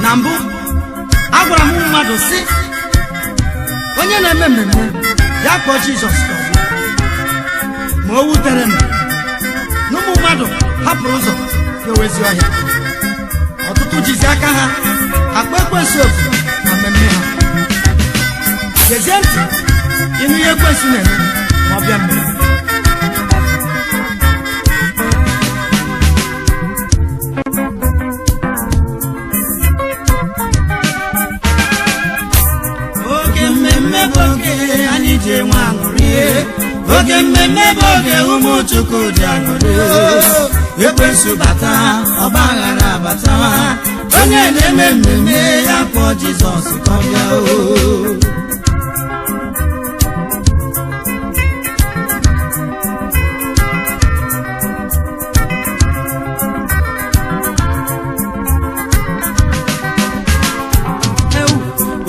Nambu agwara m mmadụ si onye na-eme mmemme ya kpọọ Jizọs ma o wutere m na ụmụ mmadụ hapụrụ ụzọ ga-ewezi ọhịa. Ọtụtụ jizi aka ha akpa ekwensu ofu na mmemme ha. Gezie ntị ịnụ ihe ekwensu na-eme ma ọ bịa mmemme. Oge mmemme bụ oge ụmụ Chukwu ji aṅụrị. Ekwensu bata ọba aghara abata, onye na-eme mmemme ya kpọọ Jizọs ka ọ bịa.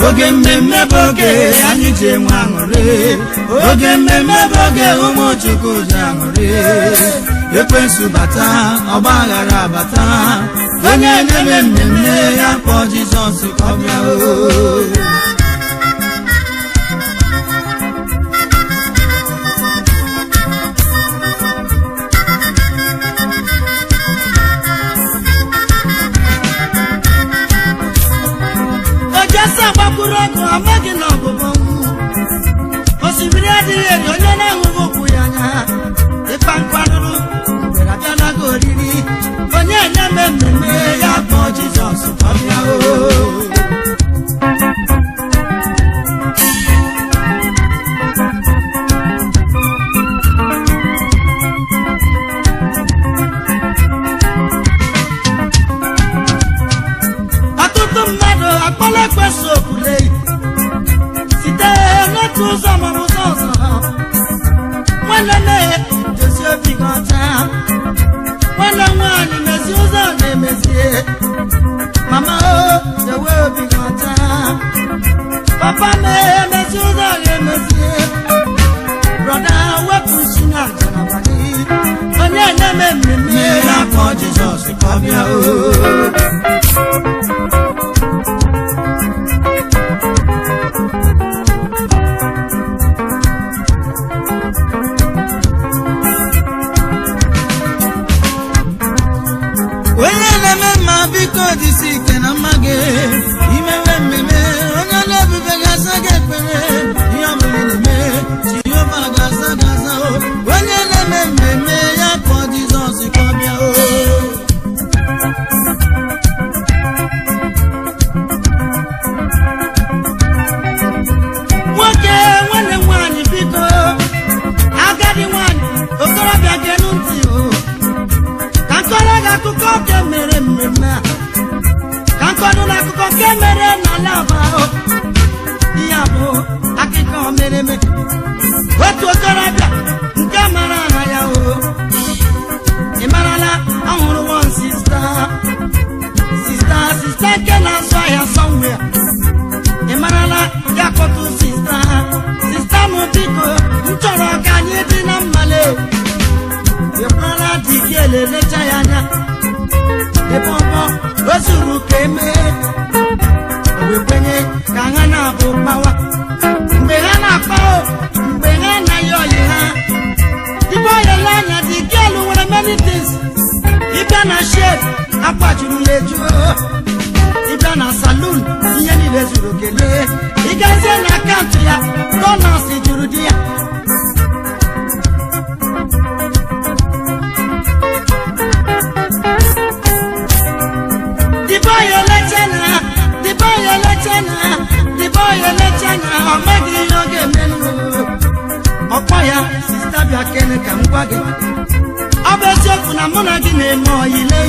Oge mmemme bụ oge anyị ji enwe aṅụrị. Oge mmemme bụ oge ụmụ Chukwu ji aṅụrị. Ekwensu bata ọgba aghara abata, onye na-eme mmemme ya kpọọ Jizọs ka ọ bịa. Amaghị na ọbụbọ osimiri adịghị eri onye na-ahụghị okwu ya anya. Ịkpa nkwanụrụ mgbere abịalago oriri, onye na-eme mmemme ya kpọọ Jizọs ka ọ bịa. Ọtụtụ mmadụ akpọla ekwensu okwule ụzọ maọbụ ụzọ ọzọ. Nwanne na-edozi obi gị ọcha, nwanne nwaanyị mezi ụzọ na-emezie. Mama dewe obi gị ọcha, papa na-emezi ụzọ ga-emezie. Brọda wepụ isi na ngalaba gị, onye na-eme mmemme ya kpọọ Jizọs ka ọ bịa. Biko disi ike na mma gị imewe mmemme, onye na-ebube ga-asa gị ekpere. Ihe ọbụla na-eme Jehova ga-asa gị asa. Onye na-eme mmemme ya kpọọ Jizọs ka ọ bịa. Nwoke nwanne nwaanyị biko, agadi nwaanyị okorobịa genu ntị ka nkọrọ gị akụkọ nke mere mmemme a. Ka nkọrọ n'akụkọ nke mere n'ala Aba. Ihe bụ akụkọ mere eme. Otu okorobịa nke mara aha ya ị marala, ọ hụrụ one sista nke na-azụ ahịa somewhere. Ị marala ya kpọtụ sista m biko m chọrọ ka anyị dị na mmale. Ịkwara dị gị elelecha ya anya, ebe ọbọ o zuru ka emee. O wee kwenye ka ha na-abụ mgbawa. Mgbe ha na-akpa mgbe ha anaghị oyi ha, dịbe oyele anya dị gị elu nwere many things. Ịbịa na shed akwa juru ya eju, ịbịa na saloon ihe niile zuru kelee. Ịgazie na akaụntụ ya dollars juru di ya. Ọkpọ ya sista bịa kene ka m gwa gị, ọ bụ eziokwu na mụ na gị na-eme oyile,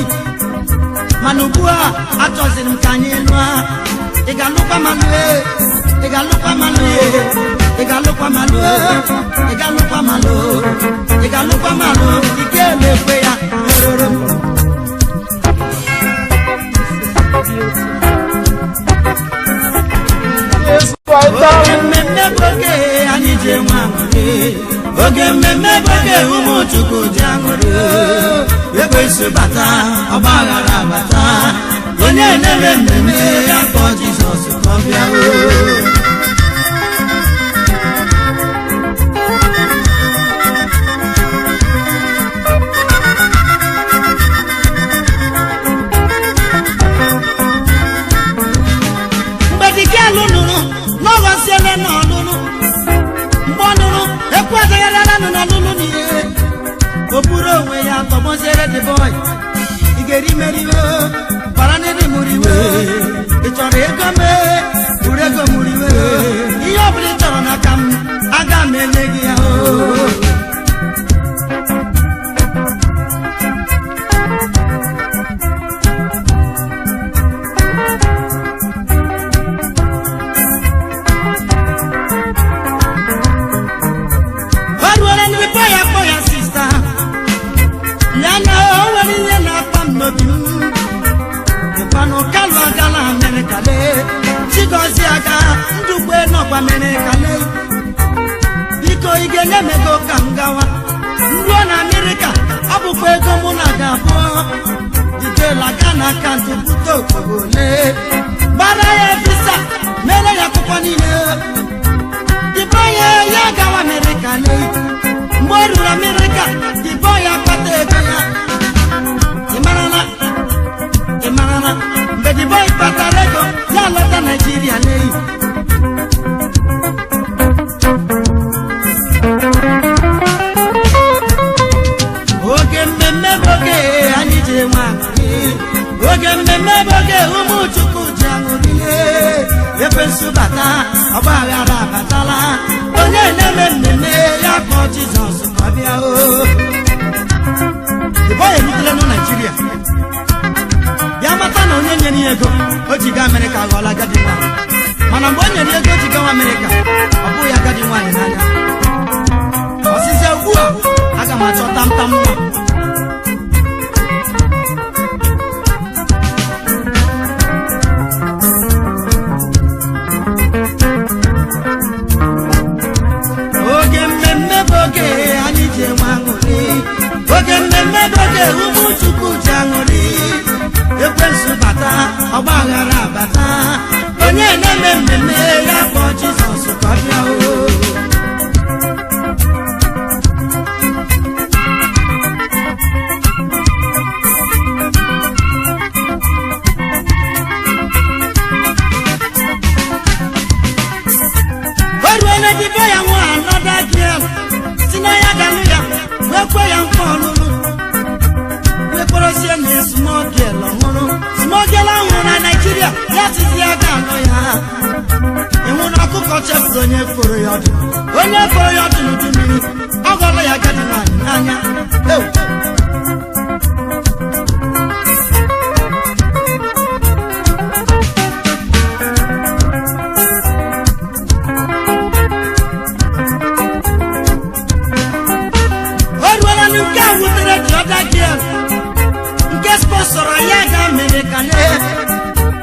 mana ugbu a achọziri m ka anyị lụọ. Ị ga-alụkwa malụ, ị ga-alụkwa malụ, ị ga-alụkwa malụ, ị ga-alụkwa malụ, ị ga-alụkwa malụ. Ị ga-emekwe ya boge ụmụ Chukwu ji aṅụrị ekwensu bata ọgbaghara bata onye na-eme mmemme ya kpọọ Jizọs ka ọ bịa mgbe dike alụnụrụ n'ọghọsiele n'ọlụlụ mgbe ọnụrụ ekwetaghara nụ n'ọlụlụ n'ihe okpuru onwe ya tọgbọziere the boy ị ga-eri meriwe bara ndị mụrụ iwe ị chọrọ ego mee buru ego mụrụ iwe ihe ọ bụla ị chọrọ n'aka m aga m enye gị ya Chigozie aga ndukwe nọkwa America le biko ị ga-enye m ego ka m gawa ruo na America ọ bụkwa ego mụ na ga-abụ didela ga na akaụntụ bute okpogole gbara ya visa mere ya akwụkwọ niile dịbọ ya gawa America le mgbe o ruru America dịbọ ya kpata ego ya ị marala mgbe dịbọ ịkpatara ego ya lọta Nigeria leyi oge mmemme boge anyị ji enwe aṅụrị oge mmemme boge ụmụ Chukwu ji aṅụrị ekwensu bata ọgbaghara abatala onye na-eme mmemme ya kpọọ Jizọs ka ọ bịa dịbọ ya erutela na Nigeria bịa mata na onye nyere ya ego o ji gaa America aghọọla agadi nwaanyị mana mgbe o nyere ego o ji gawa America ọ bụghị agadi nwaanyị n'anya ọsịsịa ugbu a aga m achọ tamtam nwa oge mmemme boge anyị ji enwe aṅụrị oge mmemme boge ụmụ Chukwu ji aṅụrị ekwensu bata ọgbaghara bata onye na-eme mmemme ya kpọọ Jizọs ka ọ bịa o ruole dịbe ya nwa anọda girl si na ya galụ ya wee kwe ya nkwa ọlụlụ wekporosie na small girl ọhụrụ small girl ahụrụ na Nigeria ya tizi ya ga-alụ ya ịnwụ na ọkụkọ chefuru onye foro ya ọdụ n'udu mmiri ọ gọrọ ya agadi nwaanyị n'anya o ruola nke a wutere the other girl nke sponsọrọ ya ga America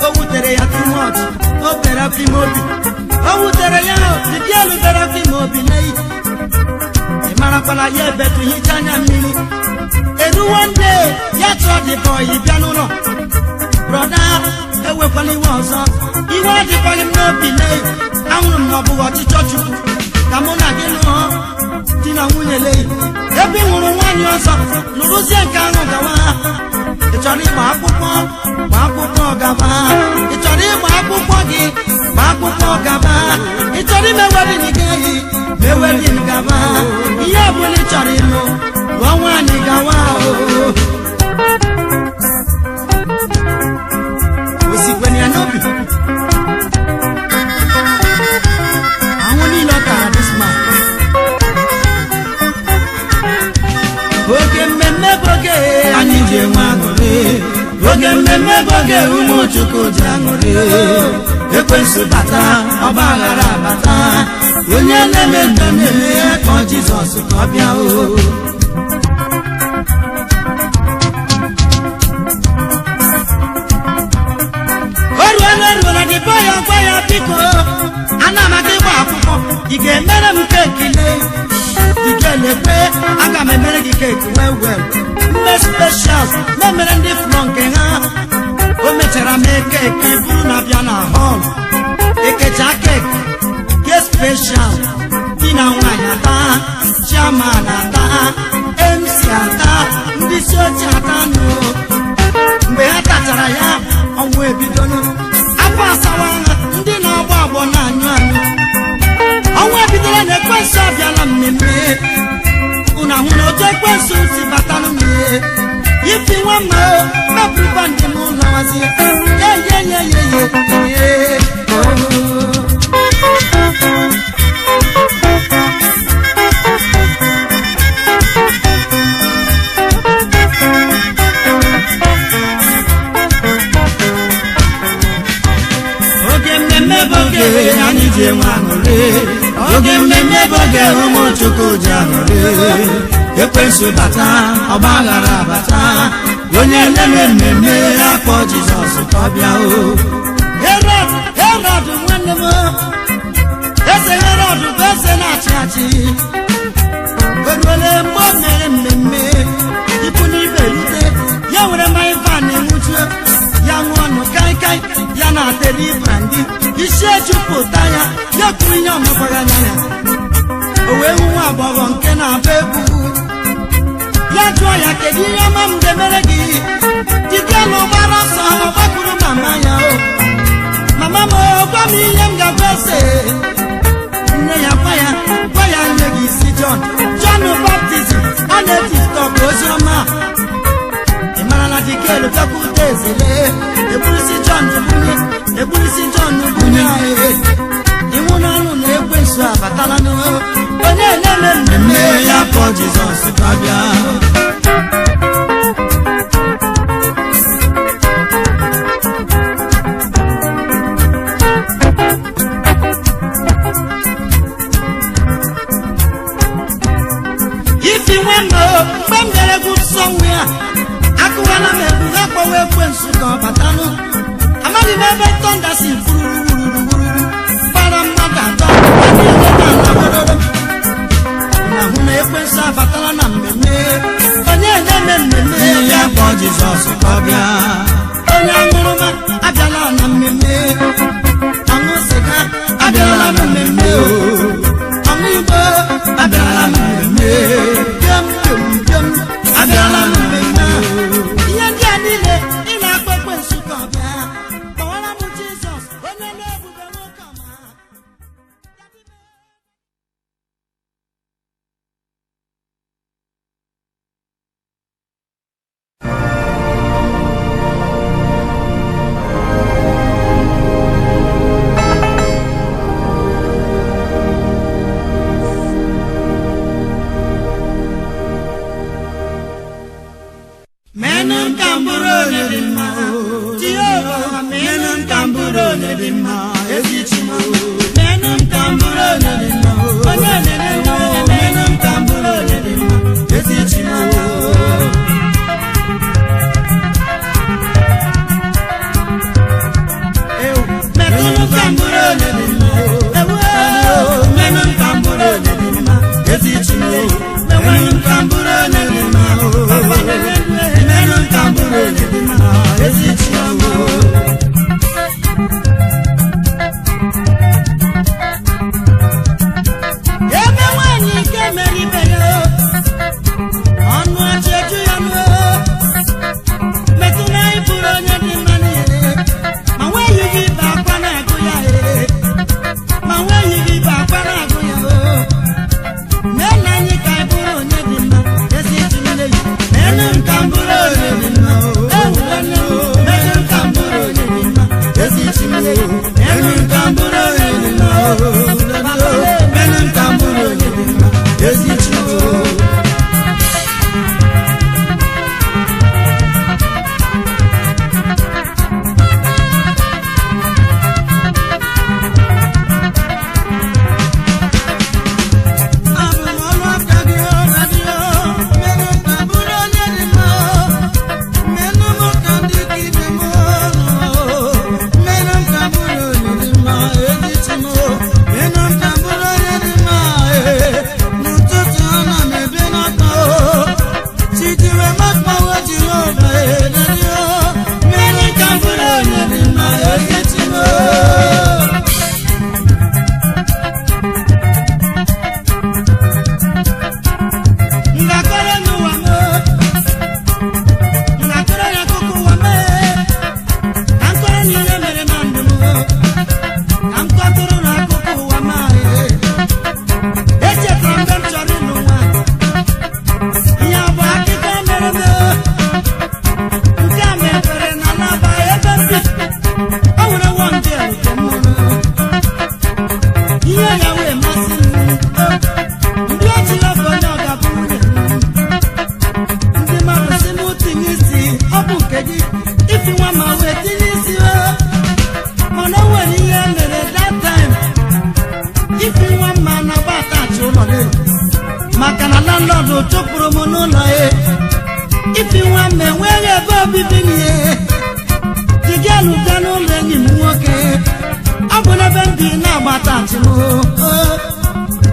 o wutere ya too much o bere afọ ime obi o wutere ya dibielu bere afọ ime obi n'eyi ị marakwala ya ebetu hicha anya mmiri eruwo nde ya chọọ the boy bịa n'ụlọ brọda ewekwala iwe ọzọ iwe adịkwaghị m n'obi n'eyi ahụrụ m na ọ bụghị ọchịchọ Chukwu ka mụ na gị lụọ di na nwunye leyi ebe ị hụrụ nwaanyị ọzọ lụrụzie nke ahụ gawa ị chọrọ ịgba akwụkwọ gaba ị chọrọ ịgba akwụkwọ gị gba akwụkwọ gaba ị chọrọ ime wedin gị mee wedin gaba ihe ọbụla ị chọrọ ịlụ lụọ nwaanyị gawa osikweni ya n'obi ahụ niile ọ tara disma oge mmemme boge anyị ji enwe aṅụrị oge mmemme boge ụmụ Chukwu ji aṅụrị ekwensu bata ọgbaghara bata onye na-eme mmemme ya kpọọ Jizọs ka ọ bịa o ruola dịbọ ya gwa ya biko ana m aga ịgba akwụkwọ ị ga-emere m keki ị ga-elekwe aga m emere gị cake well mme special memere ndị fụrụ nke ha o mechara mee cake buru na bịa na hall ekecha cake ke special di na nwaanyị ata chairman ata MC ata ndị isi oche ata nụ mgbe ha tachara ya ọnwụ ebidonu afọ asawa ha ndị na-agba agbọ na-anyụ anyụ ọnwụ ebidoro na ekwensu abịala mmemme unu ahụ na otu ekwensu si batanụ mmehie ifi nwa mma mepụrụba ndị m ụlọ wazie yeyeyeyeye anyị ji enwe aṅụrị oge mmemme bụ oge ụmụ Chukwu ji aṅụrị ekwensu bata ọgba aghara abata onye na-eme mmemme ya kpọọ Jizọs ka ọ bịa o Herọd nwanne m eze Herọd bụ eze na-achị achị oruole mgbe o mere mmemme ikwu n'ibe rute ya nwere mmanya van enwuchu ya ṅụọ ọnụ kaikai ya na-ateri brandi isi ejupụta ya ya kwuru ihe ọmekwaghị anya ya o wee hụ nwa agbọghọ nke na-agba egwu ya jụọ ya kedu ihe ọma m ga-emere gị dike na ụgbara ọsọ ọ gbakwuru mama ya o mama m gwa m ihe m ga-agwa ese nne ya gwa ya nye gị isi John Baptist ọ na-etistọk ozi ọma ị mara na dike elutakwute ezele eburisi John bunye iwu n'ọnụ na ekwensu abatala onye na-eme mmemme ya kpọọ Jizọs ka bịa ifi nwe mgbe m mere egwu nsọ nwe ya akụwala m egwu ha kpọwa ekwensu ka ọ batanụ amaghị m ebe tọnda si fururururuuru gbara mmadụ atọ ahụ na ekwensu abatala na mmemme onye na-eme mmemme ya kpọọ Jizọs ka ọ bịa onye aṅụrụma abịala na mmemme ọṅụ sịga abịala na mmemme ọṅụ Igbo abịala na mmemme bịam abịala na mmemme ihe ndị a niile ị na-akpọ ekwensu ka ọ bịa kpọwara m Jizọs onye na-ebube nwoke ọma Is it bụ akụkọ mere eme. Nke a mepere na Alaba ebe m bi. O nwere nwa ndị nke m hụrụ. Ihe ya wee masị m. Ndị otu ya bụ onye ọgabụ nwunye m. Ndị mmadụ sị m tinye isi, ọ bụ nke gị. Ifi nwa ma wee tinye isi o. Mana o nwere ihe mere that time. Ifi nwa mma na-agba atachi ụlọ n'elu. Maka na landlord chụpụrụ m n'ụlọ ya. Ifi nwa mma enweghị ebe obibi n'ihe. Jigelu bịa n'ụlọ enyi m nwoke. Ọ bụ n'ebe m bi na-agba atachi m.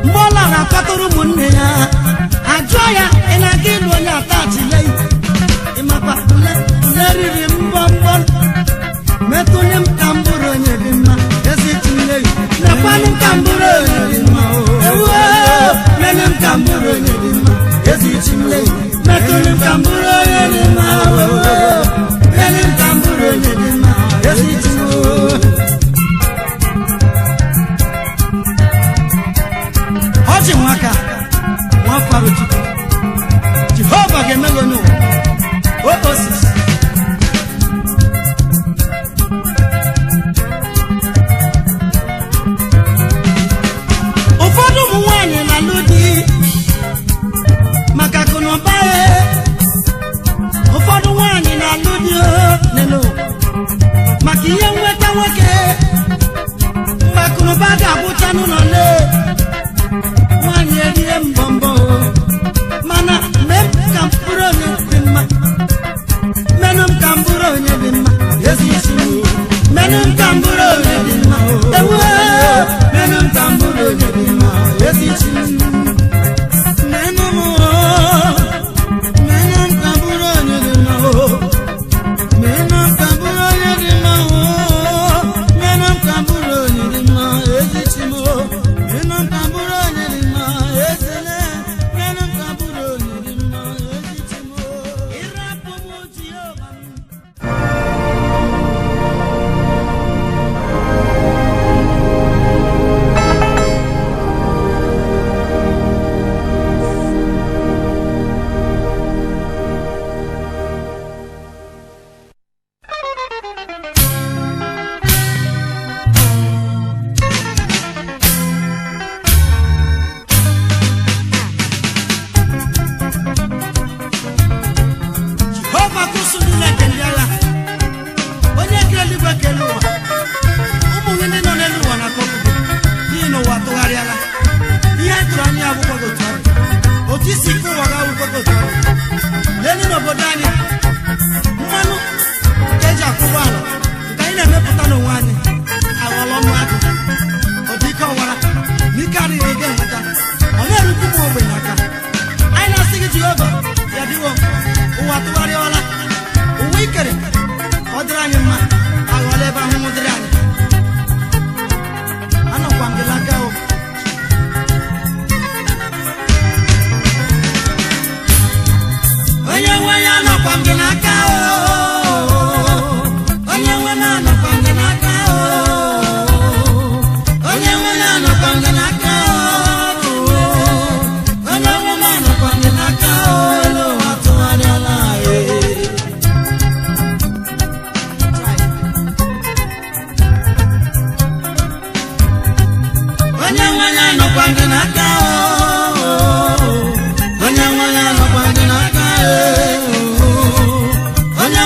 Mgbe ọ lara akpatụrụ ụmụnne ya. Ajụọ ya, ị na-aga ịlụ onye atachi lei? Ịmakwa ule riri mbọmbọ. Metụnye m ka m bụrụ onye dị mma. Ezi tinye ya. Mekwanụ m ka m bụrụ onye dị mma. Mene m ka m bụrụ onye dị mma. Ezi tinye ya. Metụnye m ka m bụrụ onye dị mma. Mene m ka m bụrụ onye dị mma. Ezi tinye ya. Ọjị nwaka nwa farụ Chukwu. Jehova ga-emego n'ụwa. Osisi. Ụfọdụ ụmụ nwaanyị na-alụ di maka akụnụba ya. Ụfọdụ nwaanyị na-alụ di n'elu maka ihe nweta nwoke. Mgbe akụnụba ga-abụcha n'ụlọ lee, nwaanyị erie mbọmbọ. Mana mgbe m ka m bụrụ onye dị mma, menụ m ka m bụrụ onye dị mma. Ezi isi m, menụ m ka m bụrụ onye dị mma. Ewu, menụ m ka m bụrụ onye dị mma. Ezi isi m, menụ m, menụ m ka m bụrụ onye dị mma. Menụ m ka m bụrụ onye dị mma. Menụ m ka m bụrụ onye dị mma. Ezi isi m, menụ m ka m bụrụ onye dị mma. Ezele, menụ m ka m bụrụ onye dị mma. Ezi isi m, ịrapụ m Jehova m. Jehova kusu niile kelee ya. Onye kere eluigwe kele ụwa. Ụmụ gị ndị nọ n'elu ụwa na-akọpụ gị. N'ihi na ụwa tụgharịala. Ihe anyị tụrụ anya abụkwa gị otu ahụ. Otu isi ike ụwa ga-abụkwa gị otu ahụ. Lee n'obodo anyị, mmanụ ka eji akwụ ụgbọala nke anyị na-emepụta n'onwe anyị aghọọla ọnụ agụ. Ọ dị ike ọwara na ike adịghị ị ga-enweta. Ọ na-erukwu ụmụ ogbenye aka. Anyị na-asị gị Jehova, ya dịwo, ụwa tụgharịala. Ụwa ikere ọ dịrị anyị mma aghọọla ebe ahụhụ dịrị anyị. Anọkwa m gị n'aka o. Onye nwe ya anọkwa m gị n'aka o. Onye nwe m anọkwa m gị n'aka o. Onye nwe ya anọkwa m gị n'aka o. Onye nwe m anọkwa m gị n'aka o. Elu ụwa tụgharịala anyị. Onye nwe ya anọkwa m gị n'aka o. Onye nwe ya anọkwa m gị n'aka o. Onye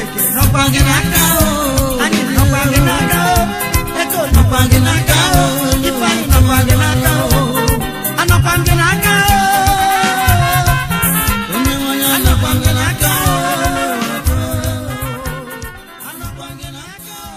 Chineke nọkwa gị n'aka o, anyị nọkwa gị n'aka o, ego nọkwa gị n'aka o, Ifeanyị nọkwa gị n'aka o, anọkwa gị n'aka o, onye nwe onye anọkwa gị n'aka o, anọkwa gị n'aka o.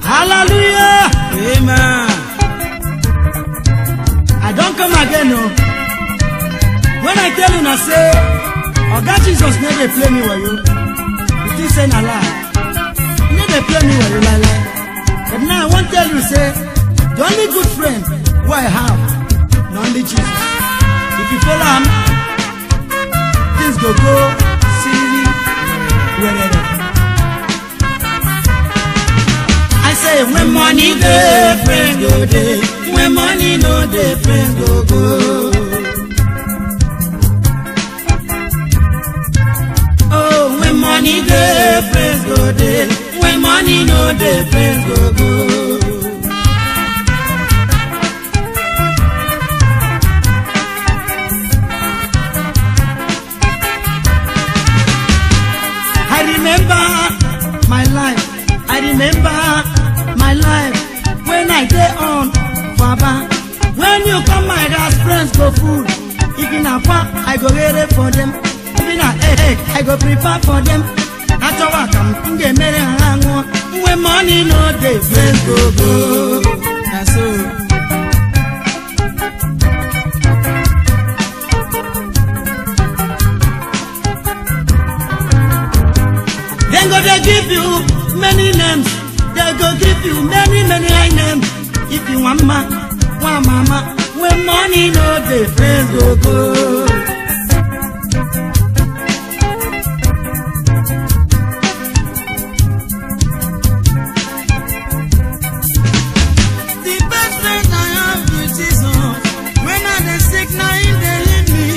Hallelujah. Amen. I don't come again, no. When I tell you, I say, oh, God, Jesus never play me with you. It is saying a lie. He never play me with you, lie. But now I want to tell you, say, the only good friend who I have, not only Jesus. If you follow him, things go silly, wherever. I say, when money dey, friends go dey. When money no dey, friends go go. Oh, when money dey, friends go dey. When money no dey, friends go go. I remember my life. I remember my life when I dey on Baba. When you come, my house, friends go food. If in a farm, I go ready for them. If in a egg, I go prepare for them. That's how I come in the middle. When money no dey, friends go go. That's all. Then go they give you many names. They go give you many high names. If you want mama, when money no dey, friends go go. The best friend I have is Jesus. When I dey sick, now him dey lead me.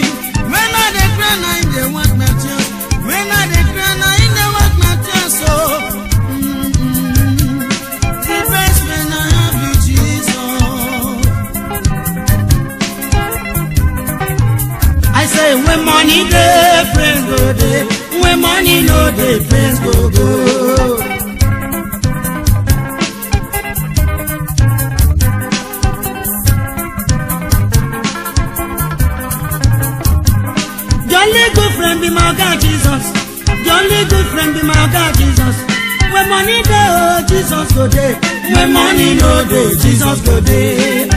When I dey cry, now him dey wash my tears. When I dey cry, now him dey wash my tears. So the best friend I have is Jesus. I say when money dey, friends go dey. When money no dey, friends go go. The only good friend be my God Jesus. The only good friend be my God Jesus. When money dey, oh Jesus go dey. When money no dey, Jesus go dey.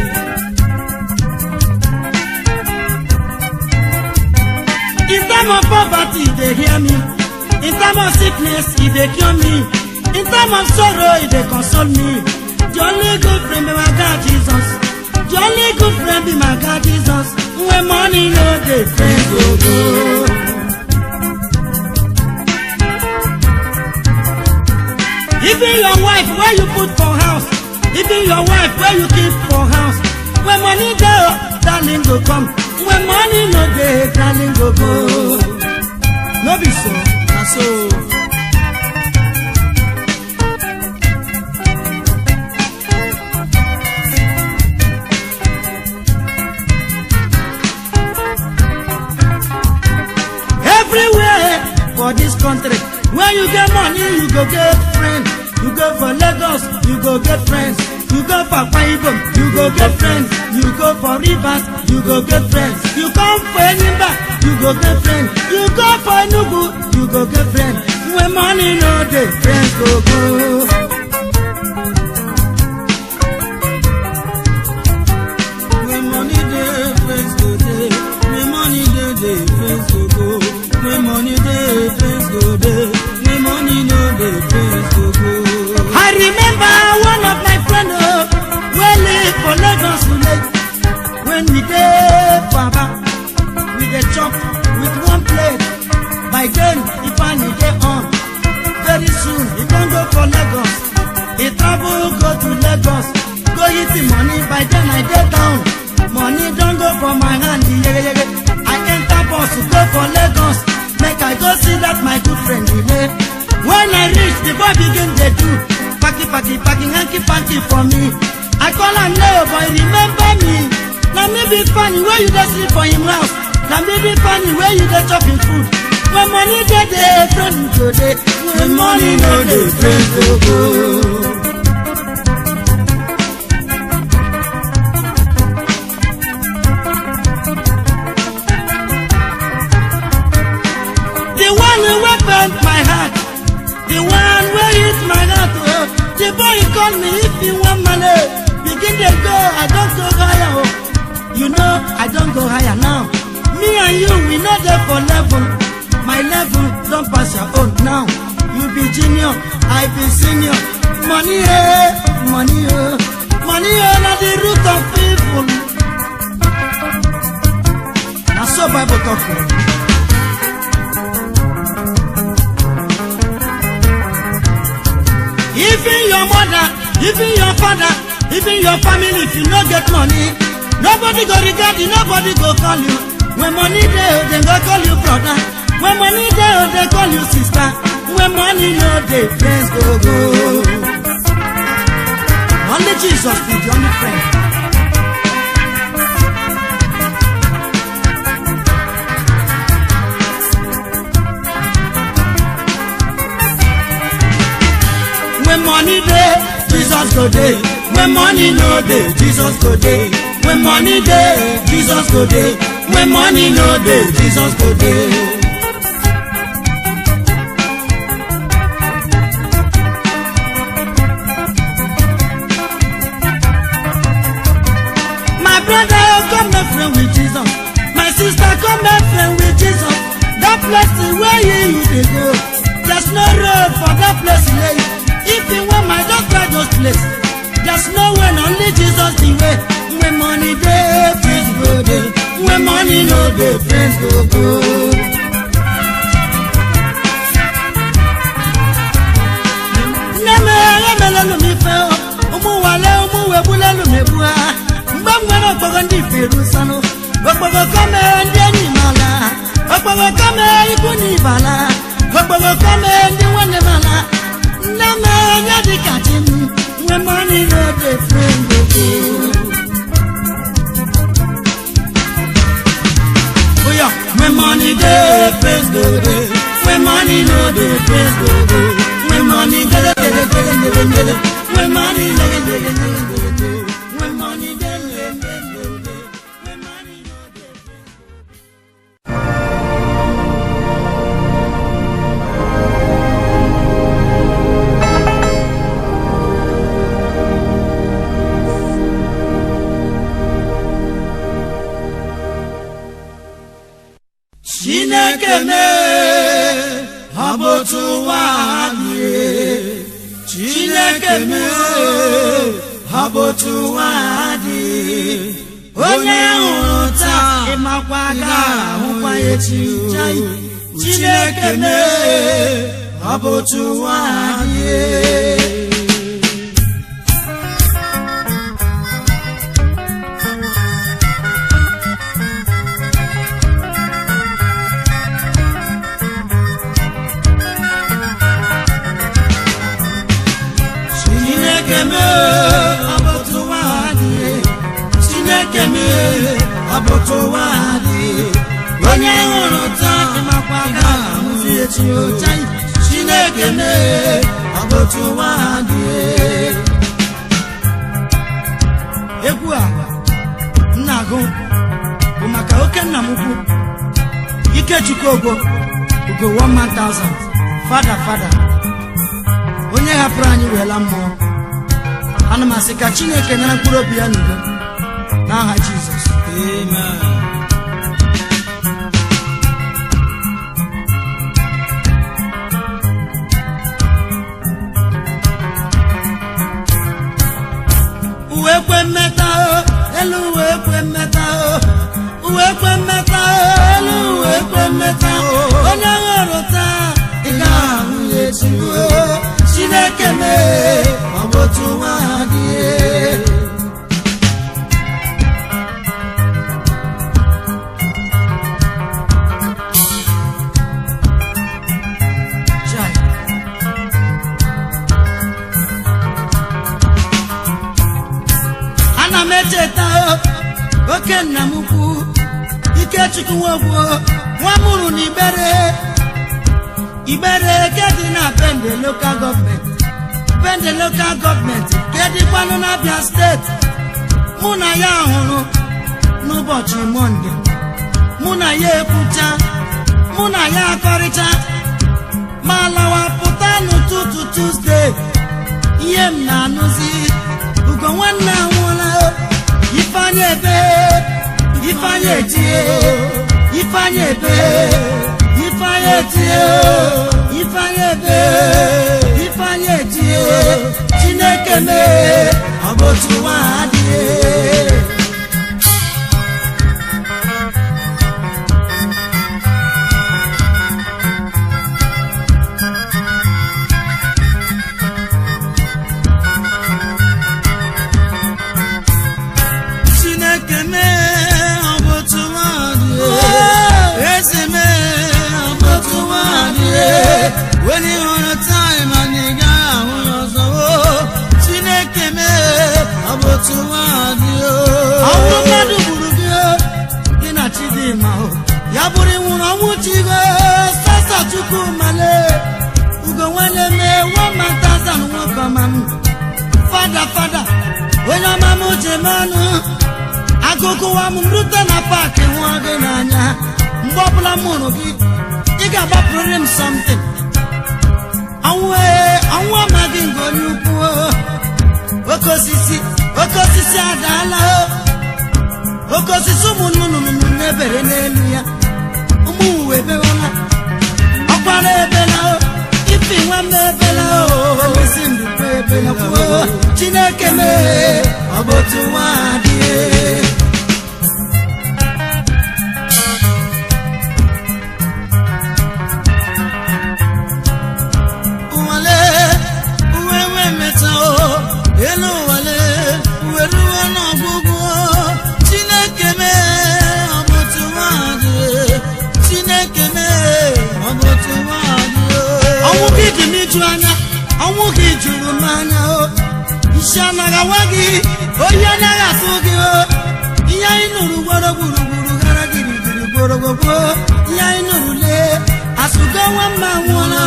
In time of poverty, they hear me. In time of sickness, he dey cure me. In time of sorrow, he dey console me. The only good friend be my God Jesus. The only good friend be my God Jesus. When money no dey, friends go go. Even your wife where you put for house, even your wife where you keep for house. When money dey, darling go come. When money no dey, darling go go. No be so, na so. Everywhere for this country, when you get money, you go get friends. You go for Lagos, you go get friends. You go for Akwa Ibom, you go get friends. You go for Rivers, you go get friends. You come for Enyimba, you go get friends. You go for Enugu, you go get friends. When money no dey, friends go go. When money dey, friends go dey. When money dey, friends go go. When money dey, friends go dey. When money no dey, friends go go. I remember one of my friends who live for Lagos village. When we dey Baba, we dey chop with one plate. By then, Ifeanyị dey on. Very soon, he don go for Lagos. He travel go to Lagos, go eat the money. By then, I dey down. Money don go for my hand. I enter bus to go for Lagos. Make I go see that my good friend Ile. When I reach, the boy begin dey do. party for me. I call am no, boy, remember me. Now me be funny where you dey sleep for him house. Now me be funny where you dey chop him food. When money dey, friend go dey. When money no dey, friend go go. The one who bent my heart, the one who hit my heart, oh. The boy call me if he want money. Begin to go, I don't go higher, oh. You know, I don't go higher now. Me and you, we know there for level. My level don't pass your own now. You be junior, I be senior. Money, money, money, not the root of people. That's so Bible talking. Even your mother, even your father, even your family, if you no get money, nobody go regard you, nobody go call you. When money dey, they go call you brother. When money dey, they call you sister. When money no dey, friends go go. Only Jesus be the only friend. When money dey, Jesus go dey. When money no dey, Jesus go dey. When money dey, Jesus go dey. When money no dey, Jesus go dey. My brother, come make friend with Jesus. My sister, come make friend with Jesus. That place where you dey go, there's no road for that place lay. If you want my doctor, those place, there's no way, only Jesus the way. When money dey, friends go dey. When money no dey, friends go go. Neme lelo mi fe o, umu wale umu webule lu mebua. Mbangwana okpogo ndi firu sanu, okpogo kome ndi enyi mala, okpogo kome iku ni bala, okpogo kome ndi wane mala. Neme nyadi katimu, when money no dey, friends go go. When money dey, friends go dey. When money no dey, friends go go. When money dey, when money dey, when money dey, when money no dey. Chineke me abotu wadi. Chineke me abotu wadi. Onye ụta ịmakwa ga ahụkwa echi. Chineke me abotu wadi. Abotowadi, onye hụrụ taa ịmakwa ga ahụzi echi ochai. Chineke me abotowadi. Egwu a nna agụ bụ maka oke nna m ukwu Ikechukwu Ogo 1,000 fada onye hapụrụ anyị weela mmụọ. Ana m asị ka Chineke nara mkpụrụ obi ya n'udo n'aha Jizọs. Amen. Uwekwe mmeta elu uwekwe mmeta uwekwe mmeta elu uwekwe mmeta onye hụrụ taa ị ga-ahụ ya echi. Chineke me abotu wadi. teta oke nna m ukwu Ikechukwu Nwogwu nwamụrụ na Ibere ke dị na Bende local government ke dịkwanụ na Abia steeti mụ na ya hụrụ n'ụbọchị Mọnde mụ na ya ekwucha mụ na ya akọrịcha ma lawa pụta n'ụtụtụ Tuesday ihe m na-anụzi ugo nwanne anwụọla Ifeanyị ebe Ifeanyị etie Ifeanyị ebe Ifeanyị etie Ifeanyị ebe Ifeanyị etie Chineke mee ọ bụ otu nwa adịghị when you want a time and you got so Chineke me about to want you. Awu madu burugo ina chidima ya buri wuna wuchigo sasa chuku male ugo wale me 1,000 wako mamu fada wena mamu jemanu agogo wa mumruta na pake wage nanya mbopula munu bi iga bapuru him something Anwa magingo nyupu Okosisi adala Okosisi umununu nebere n'elu ya Umu ebe wana Okwara ebela Ifi nwame ebela Emesi ndukwe ebela Chineke me Obotu wadie Ọnwụ gị juru n'anya isi anaghị awa gị oyi anaghị atụ gị ihe anyị nụrụ gburugburu gara girigiri gburugburu ihe anyị nụrụ lee asụgo nwamma nwụọla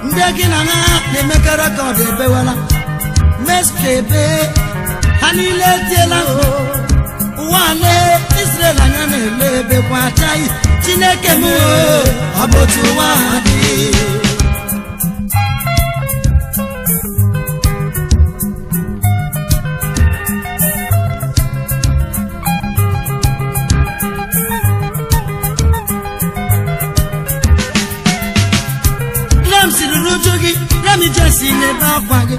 ndị gị na na-emeka rekọd ebewala meska ebe ha niile etiela ụwa lee Israel anya na-ele ebe kwa achaghị Chineke m ọ bụ otu ụwa dị Jesse nebe akwa gị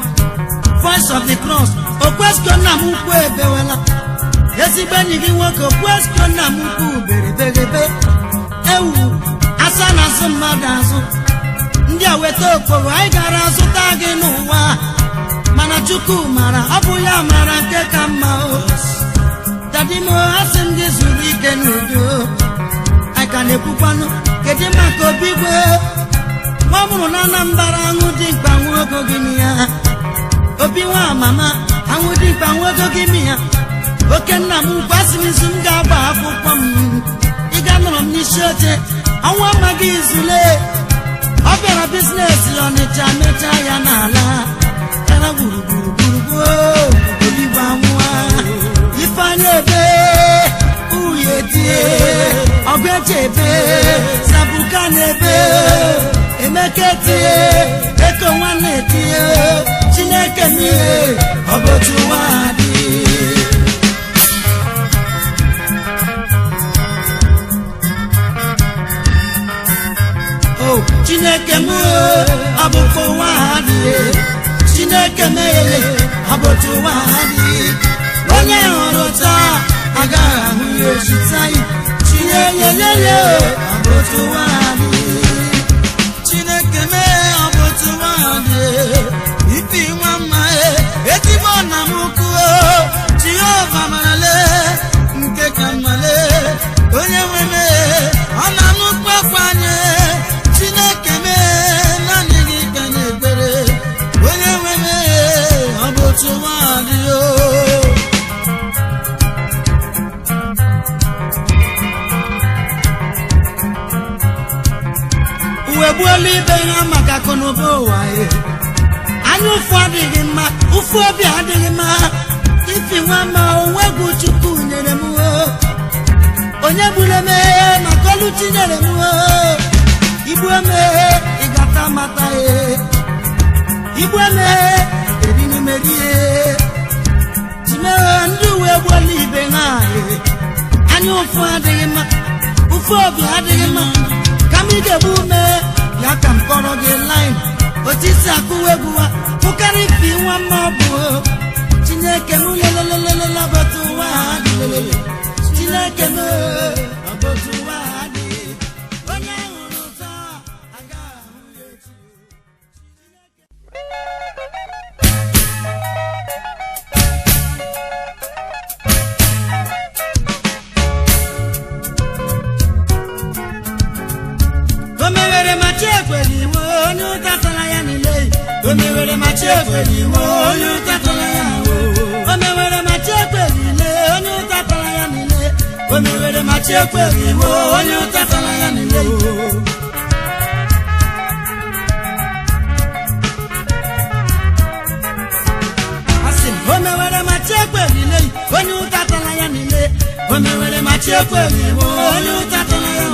Voice of the Cross okwesko nna m ukwu ebewela ezigbo enyi gị nwoke okwesko nna m ukwu berebegebe ewu asa na azụ mmadụ azụ ndị a weta okporo anyị gara azụta gị n'ụwa mana Chukwu mara ọ bụ ya mara nke ka mma dadimo asị m gị zuru ike n'udo anyị ka na-ekwukwanụ kedu maka Obigwe Wamuru na Anambra anwụdị mkpa nwogo gị ya Obi nwa mama anwụdị mkpa nwogo gị ya oke nna m kwasịrị izu m ga-agba akwụkwọ m ịga nọrọ m n'isi oche ọnwa amaghị izule ọ bịara biznes Ọnịcha mecha ya n'ala gara gburugburu Obigwe anwụa Ifeanyị ebe uye tie ọgbeche ebe sabuka n'ebe Emeka etie eko nwanne etie Chineke n'ihe ọ bụ otu nwa dị Chineke m ọ bụ otu nwa dị Chineke m ọ bụ otu nwa dị onye hụrụ taa agaghị ahụ ya echi taa Chineke ọ bụ otu nwa dị Chineke mee ọ bụ otu nwaanyị ipi nwa mma ezigbo nna m ukwu Jehova marale nke ka mmale onye nwe mee ọ na-anụ mkpakwa anyị Chineke mee naanị gị ka anyị ekpere onye nwe mee ọ bụ otu nwaanyị akụ na ụba ụwa anya ụfụ adịghị mma ụfụ obi adịghị mma ifi nwa ma onwe bụ Chukwu nyere m onye gburu emeghe maka olu tinyere m igbu emeghe ịgata mata igbu emeghe erini merie timeghe ndị uwe gbuola ibe ha anya ụfụ adịghị mma ụfụ obi adịghị mma ka m ga-egbu ume ya ka m kọrọ gị line otisi akụwa egbuwa pụkarị ifi nwa mma ọ bụ Chineke m lelelelele ọbọtụ ụwa ha dị lelele Chineke m ọbọtụ ụwa ha dị onye hụrụ ụzọ aga ahụ ya echi o mewere ma chi ekweli iwe onye ụta tara ya n'ile o mewere ma chi ekweli iwe onye ụta tara ya o mewere ma chi ekweli ile onye ụta tara ya n'ile o mewere ma chi ekweli iwe onye ụta tara ya n'ile asị o mewere ma chi ekweli ile onye ụta tara ya n'ile o mewere ma chi ekweli iwe onye ụta tara ya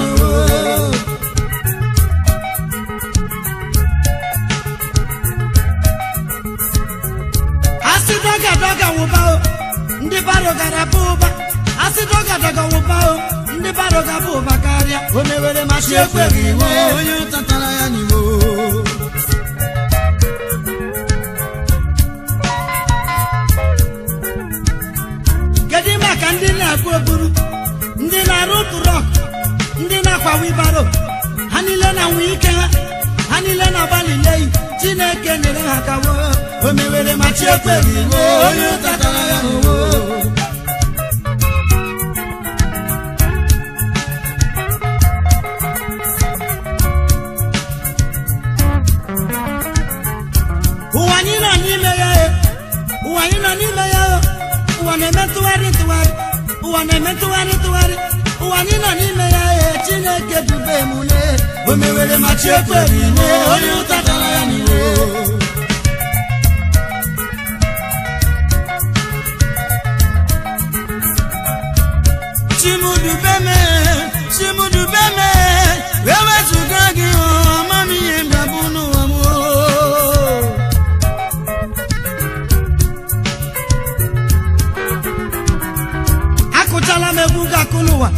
doga wuba ndị baro gara bụba asị doga wuba ndị baro ga bụba karịa o mewere ma chi ekweghị iwe onye ụtatara ya n'iwo kedu maka ndị na-akpụ okpuru ndị na-arụ trọk ndị na-akwa wibaro ha niile na-anwụ ike ha niile na-agbalị leyi Chineke nyere ha kawo o mewere ma chi ekweghị iwe onye ụtatara ya n'ụwo ụwa anyị nọ n'ime ya ụwa anyị nọ n'ime ya ụwa na-eme ntụgharị ntụgharị ụwa na-eme ntụgharị ntụgharị ụwa anyị nọ n'ime ya Chineke dube emule o mewere ma chi ekweghị iwe onye ụtatara ya n'iwo Chimudubeme wewezuga gị ọmam ihe mbịabụ n'ụwa m akụchala m egwu gakụ n'ụwa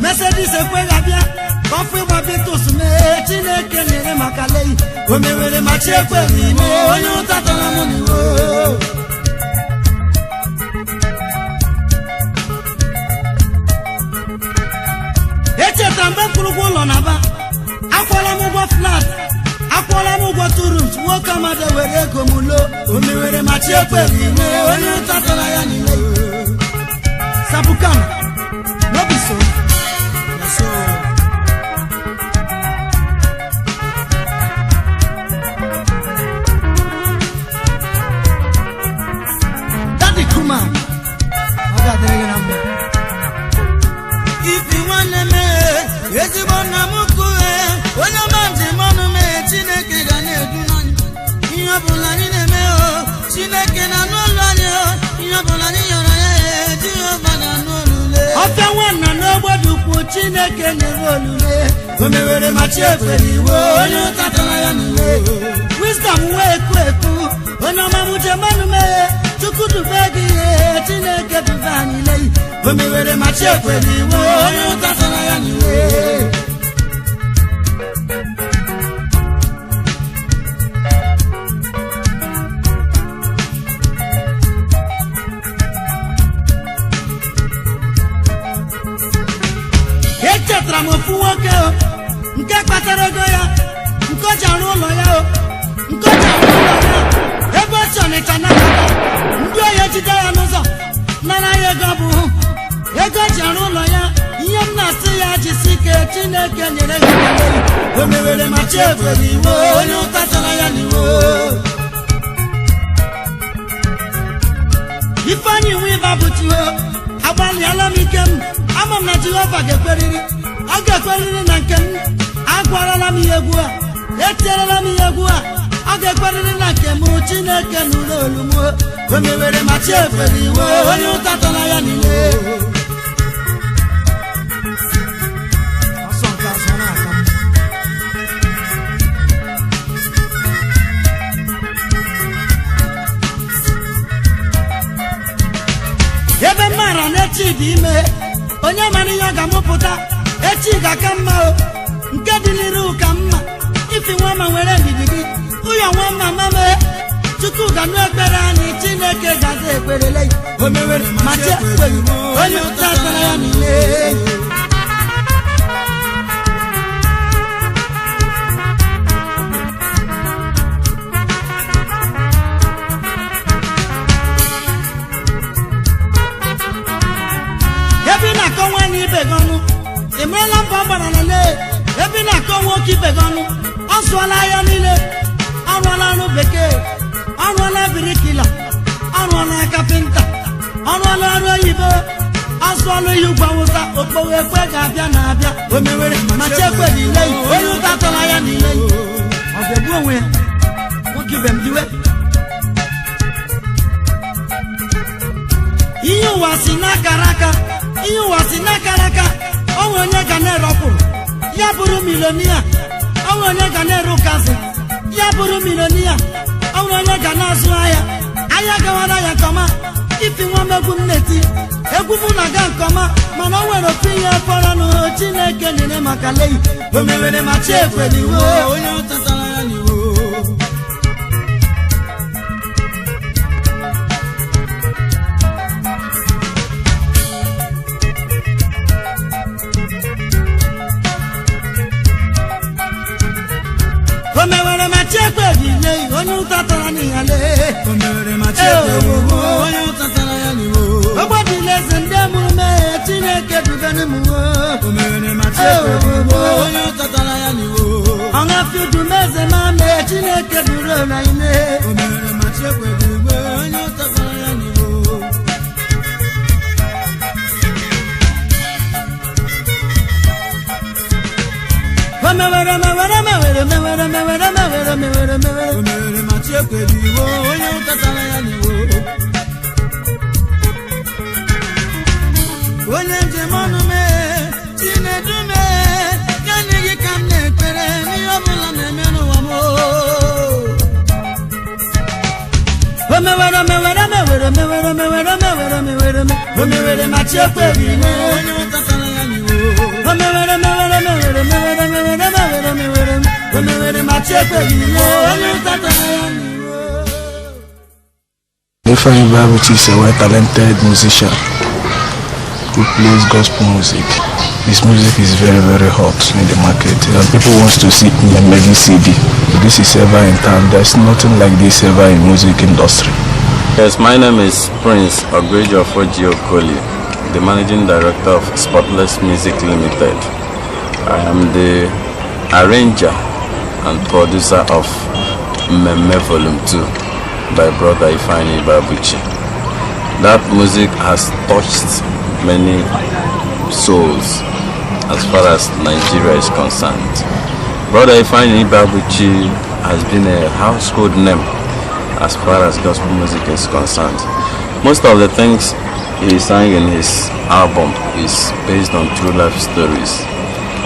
Mercedes ekweghị abịa kọfụ ịgba Beatles mee Chineke nyere maka leyi o mewere ma chi ekweghị ime onye ụtatara m n'iwo echetara mgbe mkpụrụ ụgwọ ụlọ na ba akwụọla m ụgwọ flat akwụọla m ụgwọ turut nwoke amada were ego m lo o mewere ma chi ekweghị ime onye ụtatara ya n'ile Sabukana n'obi so Daddy Kuma ọ ga-adịrị gị na mma ifi nwanne m ezigbo nna m kụhe onye ọma njem ọnụ mee Chineke ga na-edu n'anyị ihe ọbụla anyị na-eme Chineke na-anụ olu anyị ihe ọbụla anyị yọrọ ya Jehova na-anụ olule ọfịa nwanna n'ogbodo ukwu Chineke nyere olule o mewere ma chi ekwere iwe onye ụtatara ya n'iwe Wisdom wee ekwu ekwu onye ọma m njem ọnụ mee Chukwu dube gị ihe Chineke dube anyị leyi o mewere ma chi ekwere iwe onye ụtatara ya n'iwe echetara m ofu nwoke nke kpatara ego ya nke o ji arụ ụlọ ya nke o ji arụ ụlọ ya ebe o si Ọnịcha n'akata ndị ohi ejide ya n'ụzọ nara ya ego bụ ego ji arụ ụlọ ya ihe m na-asị ya jisi ike Chineke nyere ya leyi o mewere ma chi ekwere iwe onye ụtatara ya n'iwe Ifeanyi Wiba bụ Chiho agbalịala m ike m ama m na Jehova ga-ekweriri ọ ga-ekweriri na nke m agwarala m ihe egwu a etinyerela m ihe egwu a ọ ga-ekwerịrị na nke m Chineke n'ụlọ olu m o mewere ma chi ekwere iwe onye ụta tọrọ ya niile ọsọ nke azọ na-aka ebe mara na echi dị ime onye mara ihe ọ ga-amụpụta echi ga-aka mma o nke dị n'iru ka mma ifi nwa ma nwere ndidi gị ụyọ nwa mma mame Chukwu ga nụ ekpere anyị Chineke ga-aza ekperele o mewere ma chi ekweghị onye ụta tara ya niile ebe na-akọ nwaanyị ibe gị ọnụ emeela mbọ gbara n'ele ebe na-akọ nwoke ibe gị ọnụ ọ zụọla ya niile ọ rụọla ọrụ bekee ọ rụọla birikila ọ rụọla kapịnta ọ rụọla ọrụ oyibo ọ zụọla ihe ugwu awụsa okpogho ekwe ga-abịa na-abịa o mewere ma chekwe niile onye ụta tọrọ ya niile ọ ga-egbu onwe ya nwoke ibe m diwe ihe ụwa si n'akara aka ihe ụwa si n'akara aka onwe onye ga na-erọpụrụ ya bụrụ milonia onwe onye ga na-ere ụkazi ya bụrụ milonia onwe onye ga na-azụ ahịa gawara ya nkọma ifi nwa m egwu m na-eti egwu m na-aga nkọma mana o nwere otu ihe fọrọ nụ Chineke nyere maka leyi o mewere ma chi ekwere iwe onye ụtatara ya n'iwu o mewere ma chi ekweghị ile onye ụta tara n'ihe lee o mewere ma chi ekweghị onye ụta tara ya n'iwu ogbodile eze ndị mụrụ mee Chineke dubere m o mewere ma chi ekweghị onye ụta tara ya n'iwu ọ na-afị dumeze ma mee Chineke duru na ime o mewere ma chi ekweghị onye ụta tara ya n'iwu o mewere ma chi ekweghị onye ụta tara ya n'iwu onye njem ọnụ mee Chinedu mee gịnị gị ka m na-ekpere n'ihe ọbụla na-eme n'ụwa m o mewere ma chi ekweghị onye ụta tara ya n'iwu o mewere ma chi ekweghị onye ụta tara ya n'iwu. Ifeanyi Ibeabuchi is a well-talented musician who plays gospel music. His music is very, very hot in the market and people want to see him and make this CD. This is ever in town. There's nothing like this ever in music industry. Yes, my name is Prince Ogwejo Foji Okoli, the managing director of Spotless Music Limited. I am the arranger and producer of Meme Volume 2 by brother Ifeanyi Ibeabuchi. That music has touched many souls as far as Nigeria is concerned. Brother Ifeanyi Ibeabuchi has been a household name as far as gospel music is concerned. Most of the things he sang in his album is based on true life stories,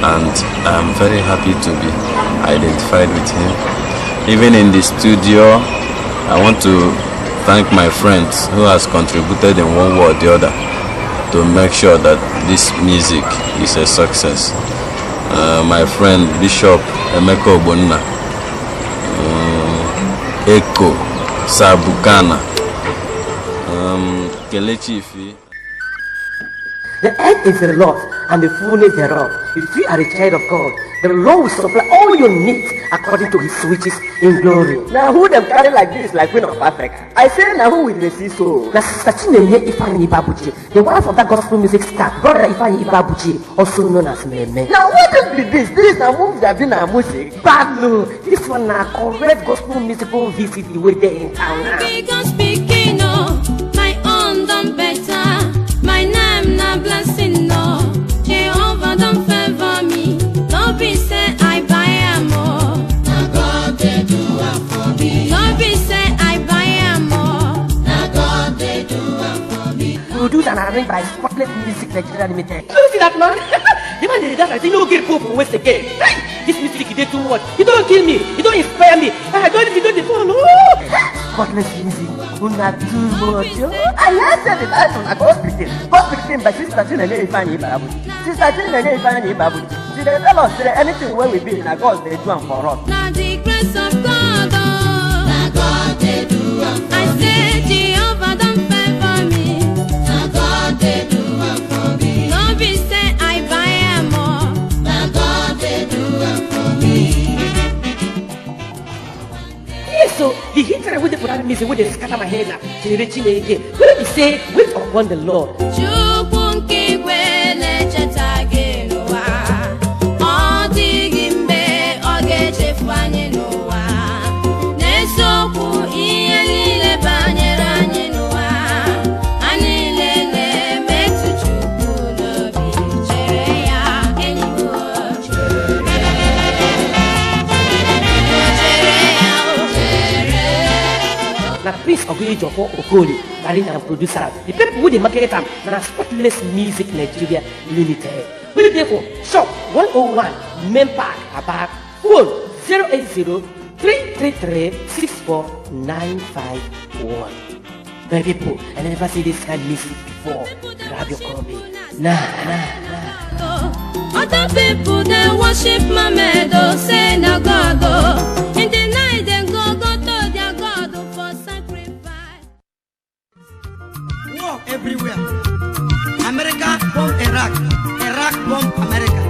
and I'm very happy to be identified with him. Even in the studio, I want to thank my friends who has contributed in one way or the other to make sure that this music is a success. My friend Bishop Emeka Ogbonna, Eko Sabukana, Kelechi Ifi. The earth is the Lord and the fullness thereof. If you are a child of God, the Lord will supply all your needs according to his riches in glory. Now who them carry like this, like Queen of Africa? I say now who will they see so? Now Sister Chinenye Ifeanyi Ibeabuchi, the wife of that gospel music star, brother Ifeanyi Ibeabuchi, also known as Meme. Now what is this? This is a move that been a music. Bad no, this one now correct gospel musical VCD with there in town now. Because speaking my own done better. My name na blessing no. Jehovah don't favor me. Don't be say I buy a more. and arranged by Spotless Music Nigeria Limited. You see that man? The man did that. I think no get poor for waste again. This music he did too much. You don't kill me. You don't inspire me. I don't even do the phone. Spotless Music. Una too much. I answered the last one. I got speaking by Sister Chinenye Ifeanyi Ibabu. Sister Chinenye Ifeanyi Ibabu. She dey tell us anything when we be in God they do for us. Now the grace of God, now God they do. I say Jehovah don't favor me. Now God they do for me. No be say I buy more. Now God they do for me. Yes, so the hatred with the for that music with the scatter my head now. She reaching me again. When we say wait upon the Lord. Chukwunki wele chetage noa. Odigi mbe oge chefanye noa. Nesoku iye nile banyere anye noa. Anilele metu chukwu nobi. Chere ya enyigo. Now Prince Ogwejofo Okoli, arranger and producer. The people who they market them, now Spotless Music Nigeria Limited. We therefore shop 101 Main Park about phone 080-333-64951. My people, I never see this kind of music before. Grab your copy. Nah. Other people they worship my meadow, say na God. In the night they go to their God for sacrifice. War everywhere. America bomb Iraq. Iraq bomb America.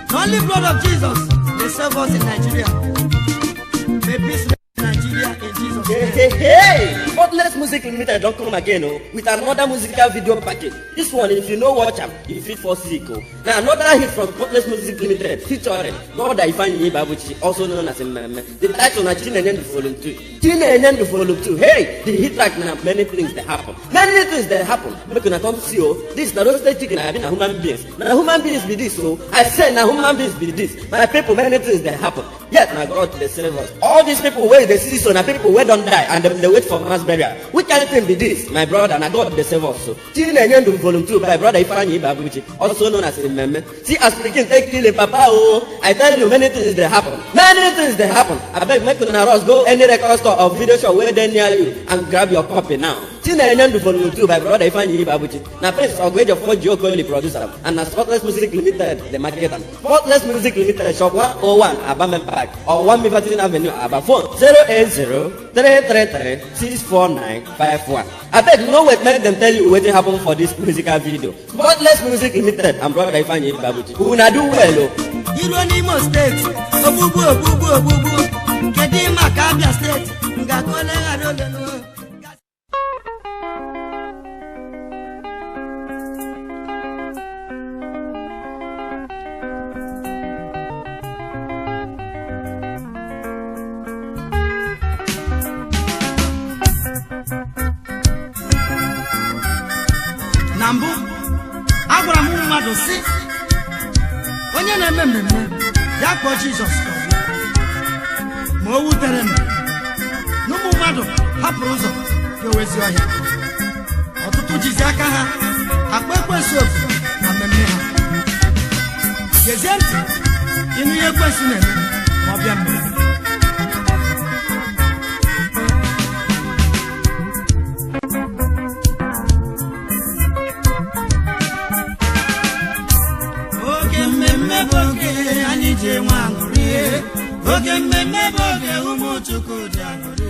The only blood of Jesus they serve us in Nigeria. May peace reign in Nigeria in Jesus' name. Hey! Spotless Music Limited don't come again with another musical video package. This one, if you know watch am, you fit for sick. Now another hit from Spotless Music Limited featuring God Ifeanyi Ibabu, also known as Mmemme. The title na Chinenye Volume 2. Chinenye Volume 2. Hey! The hit track na many things that happen. Many things that happen. Make una come see this na roasted chicken I na human beings. Na human beings be this I say na human beings be this. My people, many things that happen. Yet na God they save us. All these people where they see so na people where don't die and they wait for mass burial. Which kind of thing be this, my brother? Na God they save us. So Chinenye Volume 2 by brother Ifeanyi Ibabu, also known as Mmemme. See as speaking take kill a papa I tell you many things that happen. Many things that happen. I beg make una rush go any record store or video shop where they near you and grab your copy now. Chinenye Volume 2 by brother Ifeanyi Ibabu. Now Prince Ogwejofo Okoli producer and na Spotless Music Limited the market. Spotless Music Limited shop 101 Abamen Park or 1 Mifatin Avenue Aba phone 080-333-64951. I beg no wait make them tell you what happened for this musical video. Spotless Music Limited and brother Ifeanyi Ibabu. Una do well. Imo State, Obubu, Kedima Kabia State, Ngakole Adoleno. Nambu, Abraham mmadụ si onye na-eme mmemme ya kpọọ Jizọs ma o wutere m n'ụmụ mmadụ hapụrụ ụzọ ga-ewezi ọhịa ọtụtụ jizi aka ha akpa ekwensu ofu na mmemme ha gezie ntị ịnụ ihe ekwensu na-eme ma ọ bịa mmemme Oge mmemme bụ oge ụmụ Chukwu ji aṅụrị